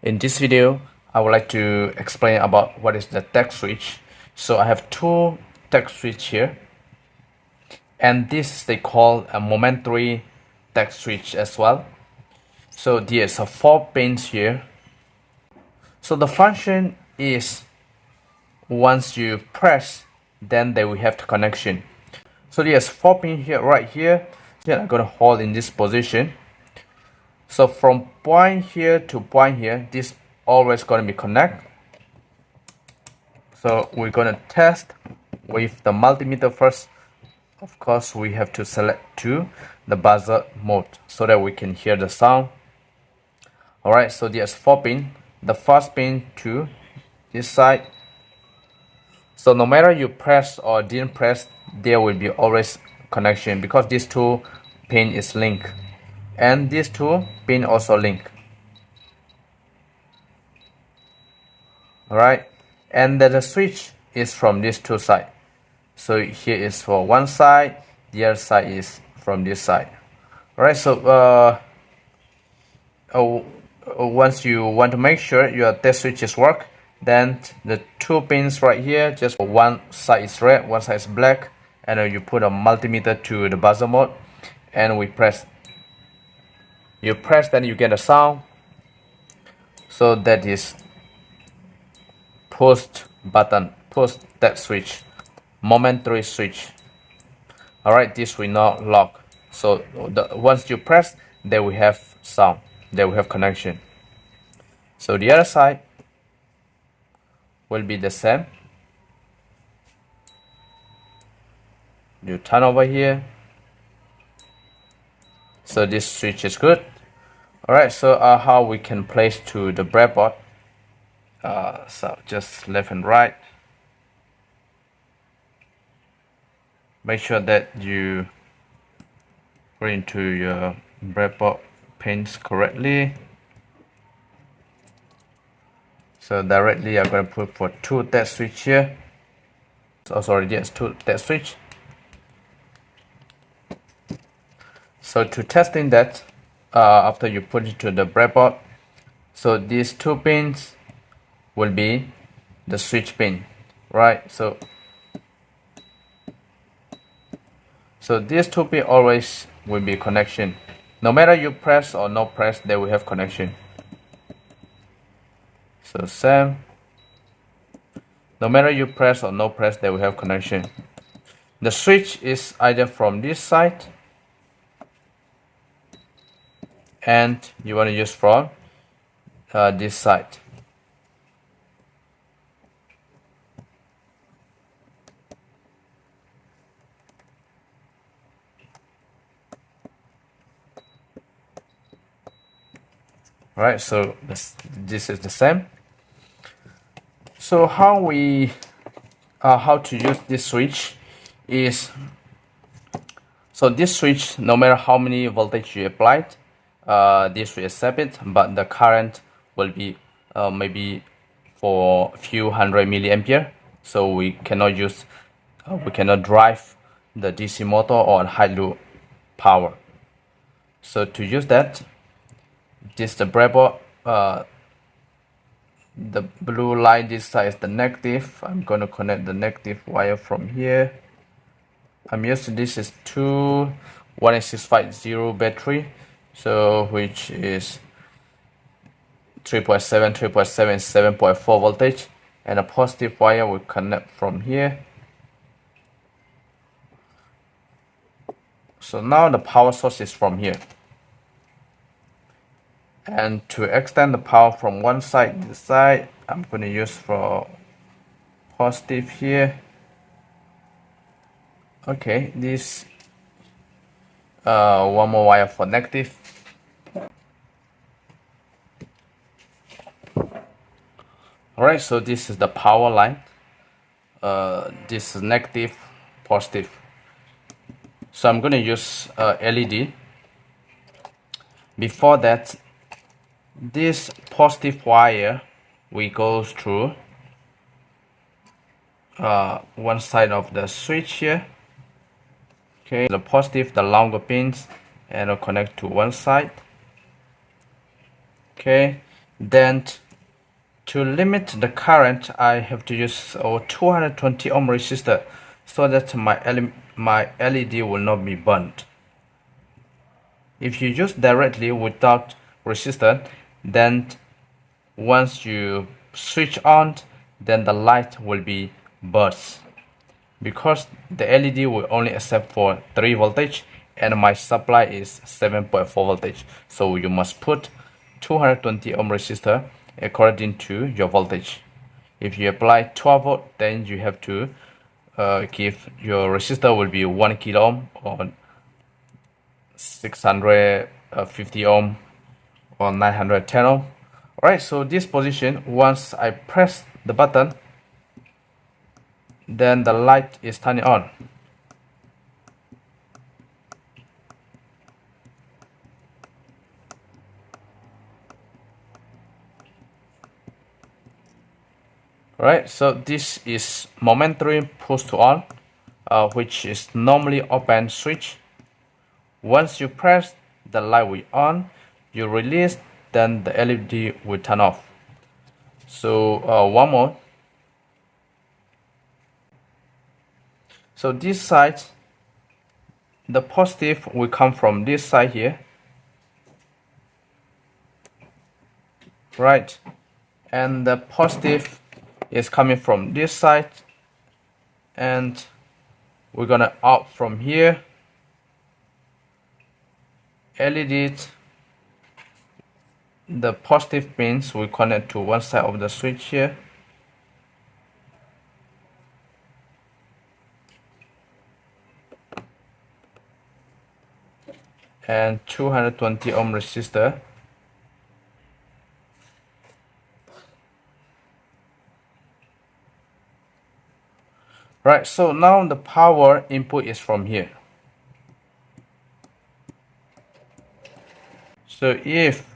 In this video, I would like to explain about what is the tact switch. So I have two tact switch here, and this they call a momentary tact switch as well. So there's a 4 pins here. So the function is once you press, then they will have the connection. So there's 4 pins here, right here. Then I'm gonna hold in this position. So from point here to point here, this always gonna be connect. So we're gonna test with the multimeter first. Of course, we have to select to the buzzer mode so that we can hear the sound. Alright, so there's 4 pins. The first pin to this side. So no matter you press or didn't press, there will be always connection because these two pin is linked. And these two pin also link. Alright, and the switch is from these two sides. So here is for one side, the other side is from this side. Alright, so once you want to make sure your tact switches work, then the 2 pins right here, just one side is red, one side is black, and you put a multimeter to the buzzer mode, and we press. You press, then you get a sound. So that is post button, post tact switch, momentary switch. Alright, this will not lock. So once you press, they will have sound, they will have connection. So the other side will be the same. You turn over here. So this switch is good. Alright, so how we can place to the breadboard. So just left and right. Make sure that you put into your breadboard pins correctly. So directly I'm going to put for 2 tact switch here. So sorry, yes, 2 tact switch. So to testing that, after you put it to the breadboard, so these 2 pins will be the switch pin, right? So these 2 pins always will be connection. No matter you press or no press, they will have connection. So same. No matter you press or no press, they will have connection. The switch is either from this side, and you want to use from this side. Right, so this is the same. So how to use this switch is, so this switch, no matter how many voltage you applied, this will accept it, but the current will be maybe for a few hundred milliampere. So we cannot use, we cannot drive the DC motor or high load power. So to use that, this the breadboard. The blue line this side is the negative. I'm going to connect the negative wire from here. I'm using this is 18650 battery, so which is 3.7 7.4 voltage, and a positive wire will connect from here. So now the power source is from here, and to extend the power from one side to the side, I'm going to use for positive here. Okay, this one more wire for negative. Alright, so this is the power line. This is negative, positive. So I'm going to use LED. Before that, this positive wire we go through one side of the switch here. Okay, the positive, the longer pins, and I'll connect to one side. Okay, Then to limit the current, I have to use a 220 ohm resistor so that my LED will not be burnt. If you use directly without resistor, then once you switch on, then the light will be burst, because the LED will only accept for 3 voltage and my supply is 7.4 voltage, so you must put 220 ohm resistor according to your voltage. If you apply 12 volt, then you have to give your resistor will be 1 kilo ohm or 650 ohm or 910 ohm. Alright, so this position, once I press the button, then the light is turning on. Alright, so this is momentary push to on, which is normally open switch. Once you press, the light will on. You release, then the LED will turn off. So one more. So this side, the positive will come from this side here, right? And the positive is coming from this side, and we're gonna out from here. LED, the positive pins will connect to one side of the switch here, and 220 ohm resistor. Right, so now the power input is from here. So if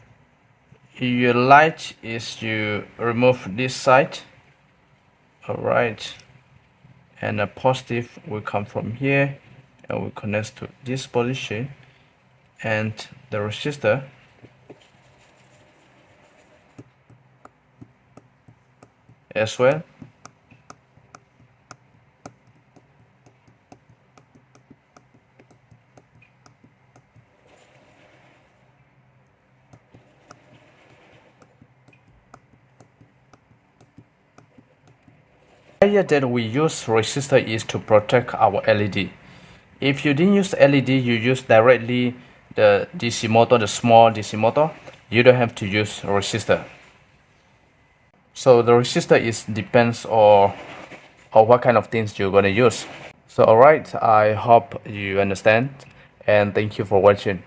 your light is, you remove this side, alright, and a positive will come from here and will connect to this position, and the resistor as well. The idea that we use resistor is to protect our LED. If you didn't use LED, you use directly the DC motor, the small DC motor, you don't have to use resistor. So the resistor is depends on what kind of things you're gonna use. So alright, I hope you understand, and thank you for watching.